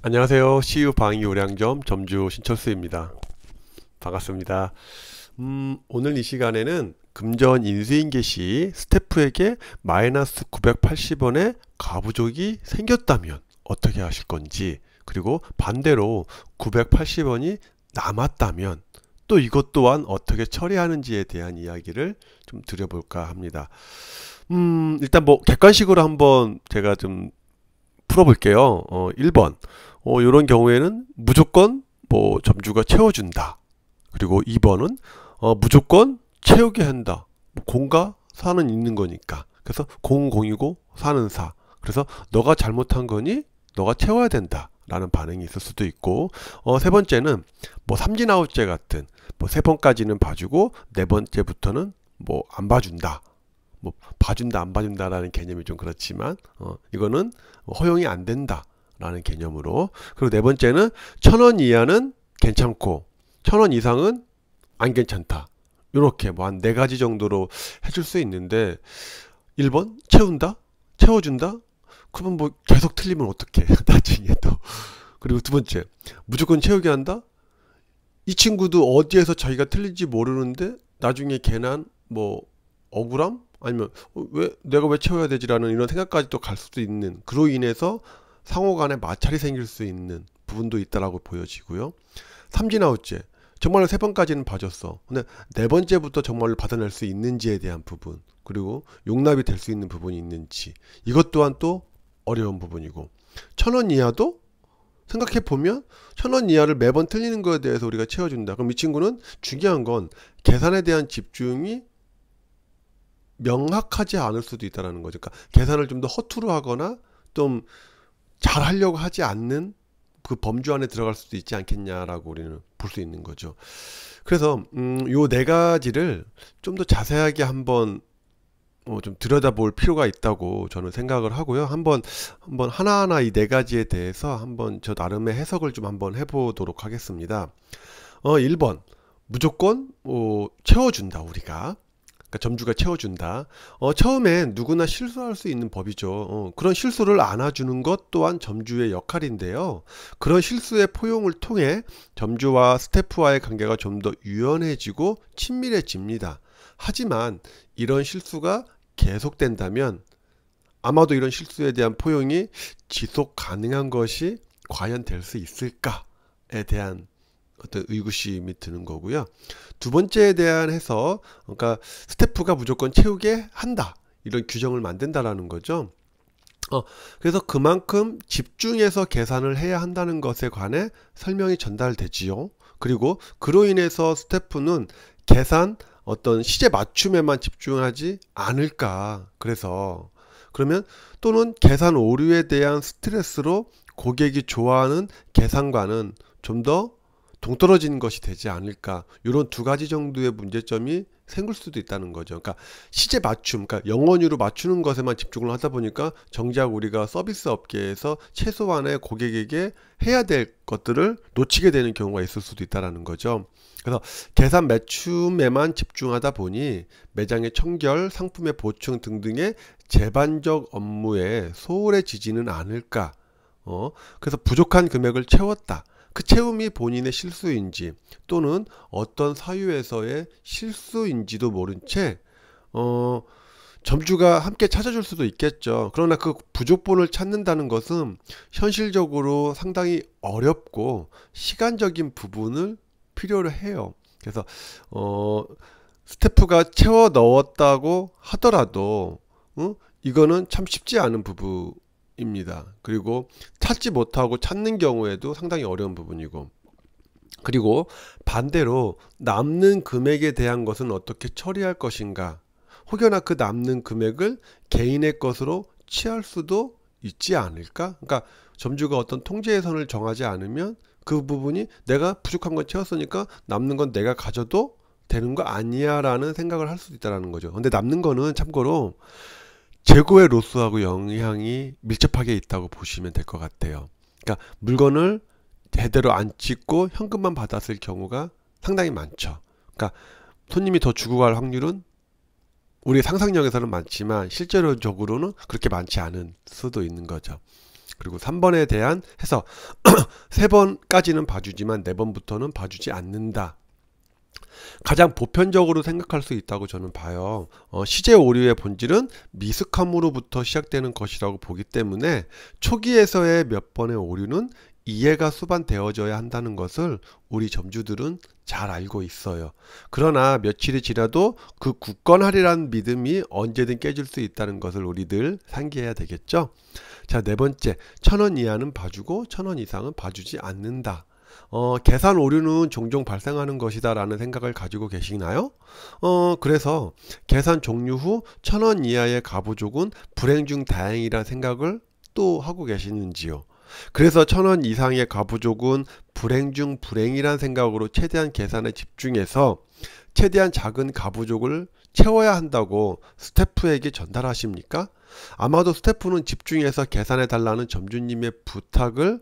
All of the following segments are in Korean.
안녕하세요. CU 방위 요량점 점주 신철수입니다. 반갑습니다. 오늘 이 시간에는 금전 인수인계 시 스태프에게 마이너스 980원의 가부족이 생겼다면 어떻게 하실 건지, 그리고 반대로 980원이 남았다면 또 이것 또한 어떻게 처리하는지에 대한 이야기를 좀 드려볼까 합니다. 일단 뭐 객관식으로 한번 제가 좀 풀어볼게요. 1번. 이런 경우에는 무조건 뭐 점주가 채워준다. 그리고 2번은 무조건 채우게 한다. 뭐 공과 사는 있는 거니까. 그래서 공이고 사는 사. 그래서 너가 잘못한 거니 너가 채워야 된다. 라는 반응이 있을 수도 있고, 세 번째는 뭐 삼진아웃제 같은 뭐 세 번까지는 봐주고 네 번째부터는 뭐 안 봐준다. 뭐 봐준다 안 봐준다라는 개념이 좀 그렇지만 이거는 허용이 안 된다라는 개념으로. 그리고 네 번째는 1,000원 이하는 괜찮고 1,000원 이상은 안 괜찮다. 이렇게 뭐 한 네 가지 정도로 해줄 수 있는데, 1번 채운다? 채워준다? 그러면 뭐 계속 틀리면 어떡해 나중에 또. 그리고 두 번째, 무조건 채우게 한다? 이 친구도 어디에서 자기가 틀린지 모르는데 나중에 괜한 뭐 억울함? 아니면 왜 내가 왜 채워야 되지라는 이런 생각까지 또 갈 수도 있는, 그로 인해서 상호 간에 마찰이 생길 수 있는 부분도 있다라고 보여지고요. 삼진아웃제, 정말로 세 번까지는 봐줬어. 근데 네 번째부터 정말로 받아낼 수 있는지에 대한 부분, 그리고 용납이 될 수 있는 부분이 있는지, 이것 또한 또 어려운 부분이고, 1,000원 이하도 생각해보면 1,000원 이하를 매번 틀리는 거에 대해서 우리가 채워준다. 그럼 이 친구는 중요한 건 계산에 대한 집중이 명확하지 않을 수도 있다는 거죠. 그러니까 계산을 좀 더 허투루 하거나 좀 잘 하려고 하지 않는 그 범주 안에 들어갈 수도 있지 않겠냐라고 우리는 볼 수 있는 거죠. 그래서 요 네 가지를 좀 더 자세하게 한번 좀 들여다볼 필요가 있다고 저는 생각을 하고요. 한번 하나하나 이 네 가지에 대해서 한번 저 나름의 해석을 좀 한번 해보도록 하겠습니다. 1번, 무조건 채워준다 우리가. 그러니까 점주가 채워준다. 처음엔 누구나 실수할 수 있는 법이죠. 그런 실수를 안아주는 것 또한 점주의 역할인데요. 그런 실수의 포용을 통해 점주와 스태프와의 관계가 좀 더 유연해지고 친밀해집니다. 하지만 이런 실수가 계속된다면 아마도 이런 실수에 대한 포용이 지속 가능한 것이 과연 될 수 있을까에 대한 어떤 의구심이 드는 거고요. 두 번째에 대한 해서, 그러니까 스태프가 무조건 채우게 한다, 이런 규정을 만든다라는 거죠. 그래서 그만큼 집중해서 계산을 해야 한다는 것에 관해 설명이 전달되지요. 그리고 그로 인해서 스태프는 계산 어떤 시제 맞춤에만 집중하지 않을까. 그래서 그러면 또는 계산 오류에 대한 스트레스로 고객이 좋아하는 계산과는 좀더 동떨어지는 것이 되지 않을까, 이런 두 가지 정도의 문제점이 생길 수도 있다는 거죠. 그러니까 시제 맞춤, 그러니까 영원유로 맞추는 것에만 집중을 하다 보니까 정작 우리가 서비스 업계에서 최소한의 고객에게 해야 될 것들을 놓치게 되는 경우가 있을 수도 있다는 거죠. 그래서 계산 맞춤에만 집중하다 보니 매장의 청결, 상품의 보충 등등의 제반적 업무에 소홀해지지는 않을까. 그래서 부족한 금액을 채웠다. 그 채움이 본인의 실수인지 또는 어떤 사유에서의 실수인지도 모른 채 점주가 함께 찾아줄 수도 있겠죠. 그러나 그 부족분을 찾는다는 것은 현실적으로 상당히 어렵고 시간적인 부분을 필요로 해요. 그래서 스태프가 채워 넣었다고 하더라도 이거는 참 쉽지 않은 부분입니다. 그리고 찾지 못하고 찾는 경우에도 상당히 어려운 부분이고, 그리고 반대로 남는 금액에 대한 것은 어떻게 처리할 것인가, 혹여나 그 남는 금액을 개인의 것으로 취할 수도 있지 않을까. 그러니까 점주가 어떤 통제의 선을 정하지 않으면 그 부분이 내가 부족한 건 채웠으니까 남는 건 내가 가져도 되는 거 아니야 라는 생각을 할 수도 있다는 거죠. 근데 남는 거는 참고로 재고의 로스하고 영향이 밀접하게 있다고 보시면 될 것 같아요. 그러니까 물건을 제대로 안 찍고 현금만 받았을 경우가 상당히 많죠. 그러니까 손님이 더 주고 갈 확률은 우리 상상력에서는 많지만 실제로적으로는 그렇게 많지 않은 수도 있는 거죠. 그리고 3번에 대한 해석 3번까지는 봐주지만 4번부터는 봐주지 않는다. 가장 보편적으로 생각할 수 있다고 저는 봐요. 시제 오류의 본질은 미숙함으로부터 시작되는 것이라고 보기 때문에 초기에서의 몇 번의 오류는 이해가 수반되어져야 한다는 것을 우리 점주들은 잘 알고 있어요. 그러나 며칠이 지나도 그 굳건하리라는 믿음이 언제든 깨질 수 있다는 것을 우리들 상기해야 되겠죠. 자, 4번째, 1,000원 이하는 봐주고 1,000원 이상은 봐주지 않는다. 계산 오류는 종종 발생하는 것이다 라는 생각을 가지고 계시나요? 그래서 계산 종료 후 1,000원 이하의 가부족은 불행 중 다행이라는 생각을 또 하고 계시는지요? 그래서 1,000원 이상의 가부족은 불행 중 불행이란 생각으로 최대한 계산에 집중해서 최대한 작은 가부족을 채워야 한다고 스태프에게 전달하십니까? 아마도 스태프는 집중해서 계산해 달라는 점주님의 부탁을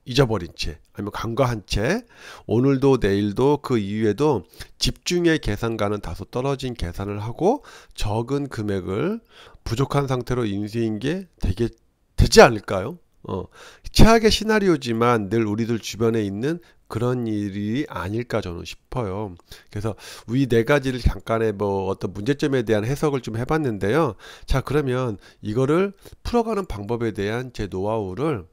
잊어버린 채 아니면 간과한 채 오늘도 내일도 그 이후에도 집중의 계산과는 다소 떨어진 계산을 하고 적은 금액을 부족한 상태로 인수인 게 되지 않을까요? 최악의 시나리오지만 늘 우리들 주변에 있는 그런 일이 아닐까 저는 싶어요. 그래서 위 4가지를 잠깐의 어떤 문제점에 대한 해석을 좀 해봤는데요. 자, 그러면 이거를 풀어가는 방법에 대한 제 노하우를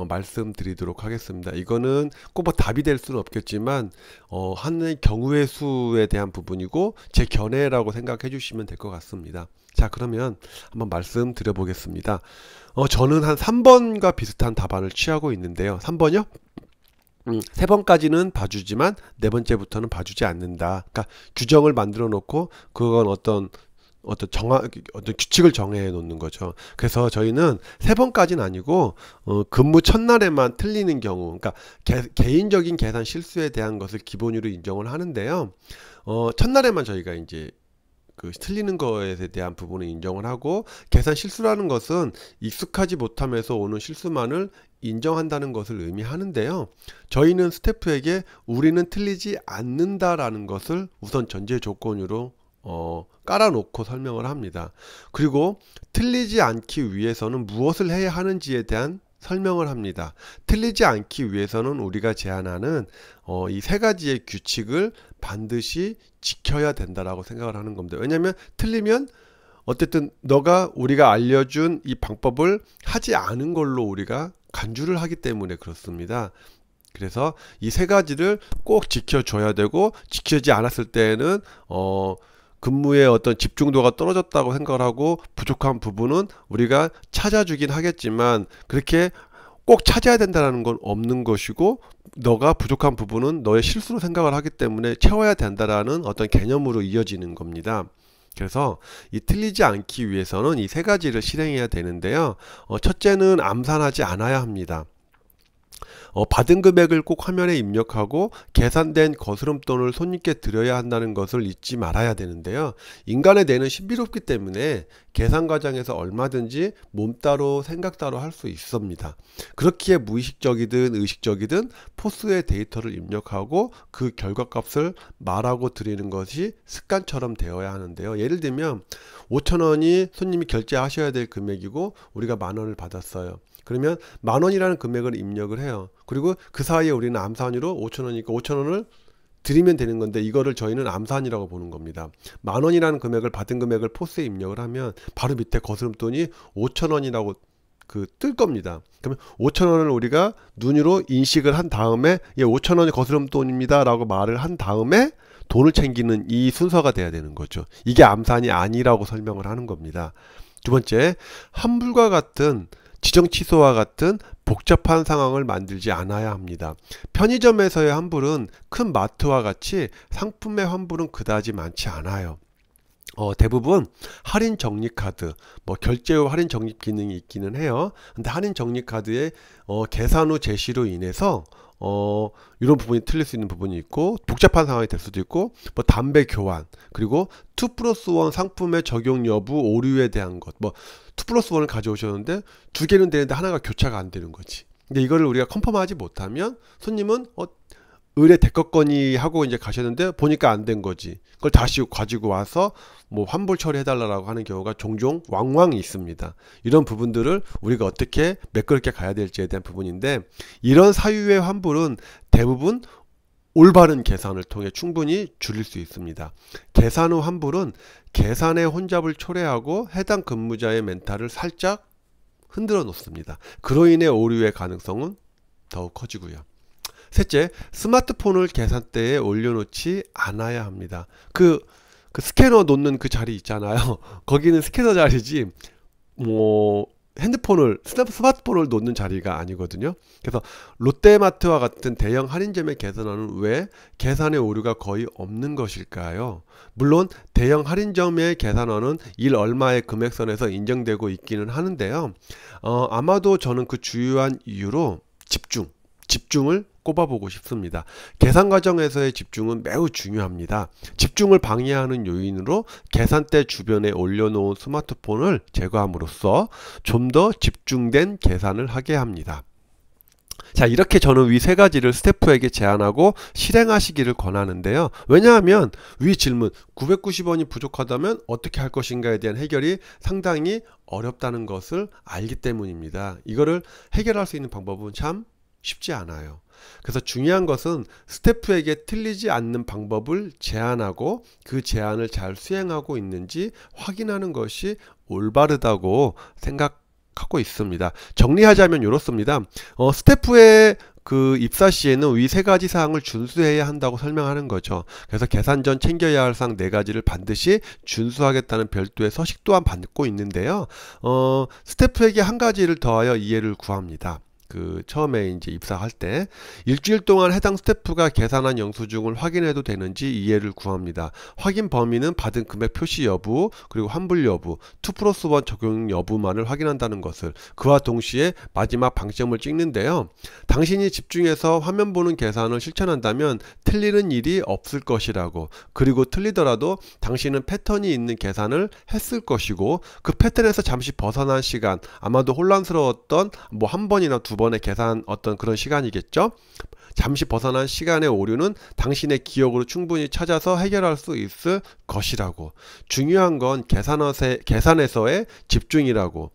말씀드리도록 하겠습니다. 이거는 꼭 답이 될 수는 없겠지만 하는 경우의 수에 대한 부분이고 제 견해라고 생각해 주시면 될 것 같습니다. 자, 그러면 한번 말씀드려 보겠습니다. 저는 한 3번과 비슷한 답안을 취하고 있는데요. 3번이요? 3번까지는 봐주지만 4번째부터는 봐주지 않는다. 그러니까 규정을 만들어 놓고 그건 어떤 규칙을 정해 놓는 거죠. 그래서 저희는 3번까지는 아니고 근무 첫날에만 틀리는 경우, 그러니까 개인적인 계산 실수에 대한 것을 기본으로 인정을 하는데요. 첫날에만 저희가 이제 틀리는 것에 대한 부분을 인정을 하고, 계산 실수라는 것은 익숙하지 못함에서 오는 실수만을 인정한다는 것을 의미하는데요. 저희는 스태프에게 우리는 틀리지 않는다라는 것을 우선 전제 조건으로 깔아놓고 설명을 합니다. 그리고 틀리지 않기 위해서는 무엇을 해야 하는지에 대한 설명을 합니다. 틀리지 않기 위해서는 우리가 제안하는 이 3가지의 규칙을 반드시 지켜야 된다라고 생각을 하는 겁니다. 왜냐하면 틀리면 어쨌든 우리가 알려준 이 방법을 하지 않은 걸로 우리가 간주를 하기 때문에 그렇습니다. 그래서 이 3가지를 꼭 지켜줘야 되고, 지키지 않았을 때에는 근무의 어떤 집중도가 떨어졌다고 생각을 하고 부족한 부분은 우리가 찾아주긴 하겠지만 그렇게 꼭 찾아야 된다는 건 없는 것이고, 너가 부족한 부분은 너의 실수로 생각을 하기 때문에 채워야 된다라는 어떤 개념으로 이어지는 겁니다. 그래서 이 틀리지 않기 위해서는 이 3가지를 실행해야 되는데요. 첫째는 암산하지 않아야 합니다. 받은 금액을 꼭 화면에 입력하고 계산된 거스름돈을 손님께 드려야 한다는 것을 잊지 말아야 되는데요. 인간의 뇌는 신비롭기 때문에 계산 과정에서 얼마든지 몸 따로 생각 따로 할 수 있습니다. 그렇기에 무의식적이든 의식적이든 포스의 데이터를 입력하고 그 결과값을 말하고 드리는 것이 습관처럼 되어야 하는데요. 예를 들면 5,000원이 손님이 결제하셔야 될 금액이고 우리가 10,000원을 받았어요. 그러면 10,000원이라는 금액을 입력을 해요. 그리고 그 사이에 우리는 암산으로 5,000원이니까 5,000원을 드리면 되는 건데, 이거를 저희는 암산이라고 보는 겁니다. 10,000원이라는 금액을 받은 금액을 포스에 입력을 하면 바로 밑에 거스름돈이 5,000원이라고 뜰 겁니다. 그러면 5,000원을 우리가 눈으로 인식을 한 다음에 5,000원이 거스름돈입니다 라고 말을 한 다음에 돈을 챙기는 이 순서가 돼야 되는 거죠. 이게 암산이 아니라고 설명을 하는 겁니다. 두 번째, 환불과 같은 지정 취소와 같은 복잡한 상황을 만들지 않아야 합니다. 편의점에서의 환불은 큰 마트와 같이 상품의 환불은 그다지 많지 않아요. 대부분 할인 적립카드, 결제 후 할인 적립 기능이 있기는 해요. 근데 할인 적립카드의 계산 후 제시로 인해서 이런 부분이 틀릴 수 있는 부분이 있고, 복잡한 상황이 될 수도 있고, 담배 교환, 그리고 2+1 상품의 적용 여부 오류에 대한 것, 2+1을 가져오셨는데 2개는 되는데 하나가 교차가 안 되는 거지. 근데 이거를 우리가 컨펌하지 못하면 손님은 의뢰 대껏거니 하고 이제 가셨는데 보니까 안 된 거지. 그걸 다시 가지고 와서 뭐 환불 처리해달라고 하는 경우가 종종 왕왕 있습니다. 이런 부분들을 우리가 어떻게 매끄럽게 가야 될지에 대한 부분인데, 이런 사유의 환불은 대부분 올바른 계산을 통해 충분히 줄일 수 있습니다. 계산 후 환불은 계산의 혼잡을 초래하고 해당 근무자의 멘탈을 살짝 흔들어 놓습니다. 그로 인해 오류의 가능성은 더욱 커지고요. 셋째, 스마트폰을 계산대에 올려놓지 않아야 합니다. 그 스캐너 놓는 그 자리 있잖아요. 거기는 스캐너 자리지 뭐 스마트폰을 놓는 자리가 아니거든요. 그래서 롯데마트와 같은 대형 할인점의 계산원은 왜 계산의 오류가 거의 없는 것일까요? 물론 대형 할인점의 계산원은 일 얼마의 금액선에서 인정되고 있기는 하는데요. 아마도 저는 그 주요한 이유로 집중을 꼽아보고 싶습니다. 계산 과정에서의 집중은 매우 중요합니다. 집중을 방해하는 요인으로 계산대 주변에 올려놓은 스마트폰을 제거함으로써 좀 더 집중된 계산을 하게 합니다. 자, 이렇게 저는 위 세 가지를 스태프에게 제안하고 실행하시기를 권하는데요. 왜냐하면 위 질문 990원이 부족하다면 어떻게 할 것인가에 대한 해결이 상당히 어렵다는 것을 알기 때문입니다. 이거를 해결할 수 있는 방법은 참 쉽지 않아요. 그래서 중요한 것은 스태프에게 틀리지 않는 방법을 제안하고 그 제안을 잘 수행하고 있는지 확인하는 것이 올바르다고 생각하고 있습니다. 정리하자면 이렇습니다. 스태프의 그 입사 시에는 위 세 가지 사항을 준수해야 한다고 설명하는 거죠. 그래서 계산 전 챙겨야 할 사항 네 가지를 반드시 준수하겠다는 별도의 서식 또한 받고 있는데요. 스태프에게 한 가지를 더하여 이해를 구합니다. 처음에 이제 입사할 때 일주일 동안 해당 스태프가 계산한 영수증을 확인해도 되는지 이해를 구합니다. 확인 범위는 받은 금액 표시 여부, 그리고 환불 여부, 2+1 적용 여부만을 확인한다는 것을, 그와 동시에 마지막 방점을 찍는데요. 당신이 집중해서 화면 보는 계산을 실천한다면 틀리는 일이 없을 것이라고, 그리고 틀리더라도 당신은 패턴이 있는 계산을 했을 것이고, 그 패턴에서 잠시 벗어난 시간, 아마도 혼란스러웠던 뭐 한 번이나 두 번의 계산 어떤 그런 시간이겠죠. 잠시 벗어난 시간의 오류는 당신의 기억으로 충분히 찾아서 해결할 수 있을 것이라고. 중요한 건 계산에서의 집중이라고.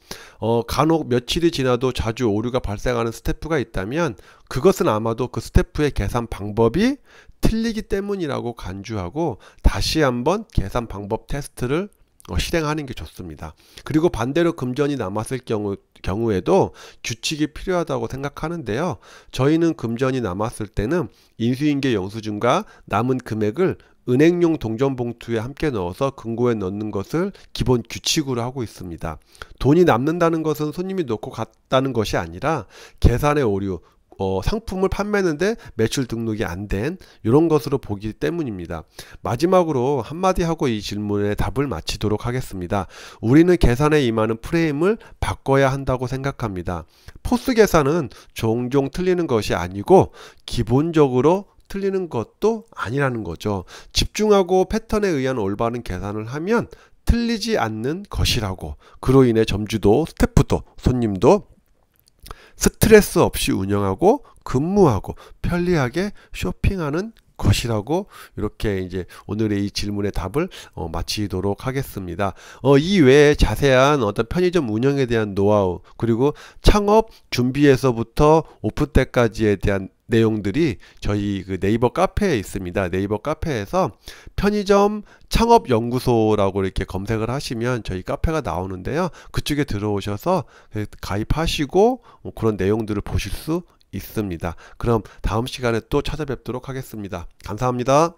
간혹 며칠이 지나도 자주 오류가 발생하는 스태프가 있다면 그것은 아마도 그 스태프의 계산 방법이 틀리기 때문이라고 간주하고 다시 한번 계산 방법 테스트를 실행하는 게 좋습니다. 그리고 반대로 금전이 남았을 경우에도 규칙이 필요하다고 생각하는데요. 저희는 금전이 남았을 때는 인수인계 영수증과 남은 금액을 은행용 동전봉투에 함께 넣어서 금고에 넣는 것을 기본 규칙으로 하고 있습니다. 돈이 남는다는 것은 손님이 놓고 갔다는 것이 아니라 계산의 오류, 상품을 판매했는데 매출 등록이 안 된 이런 것으로 보기 때문입니다. 마지막으로 한마디 하고 이 질문에 답을 마치도록 하겠습니다. 우리는 계산에 임하는 프레임을 바꿔야 한다고 생각합니다. 포스 계산은 종종 틀리는 것이 아니고 기본적으로 틀리는 것도 아니라는 거죠. 집중하고 패턴에 의한 올바른 계산을 하면 틀리지 않는 것이라고. 그로 인해 점주도 스태프도 손님도 스트레스 없이 운영하고 근무하고 편리하게 쇼핑하는 것이라고, 이렇게 이제 오늘의 이 질문의 답을 마치도록 하겠습니다. 이 외에 자세한 어떤 편의점 운영에 대한 노하우, 그리고 창업 준비에서부터 오픈 때까지에 대한 내용들이 저희 그 네이버 카페에 있습니다. 네이버 카페에서 편의점 창업 연구소라고 이렇게 검색을 하시면 저희 카페가 나오는데요. 그쪽에 들어오셔서 가입하시고 그런 내용들을 보실 수 있습니다. 그럼 다음 시간에 또 찾아뵙도록 하겠습니다. 감사합니다.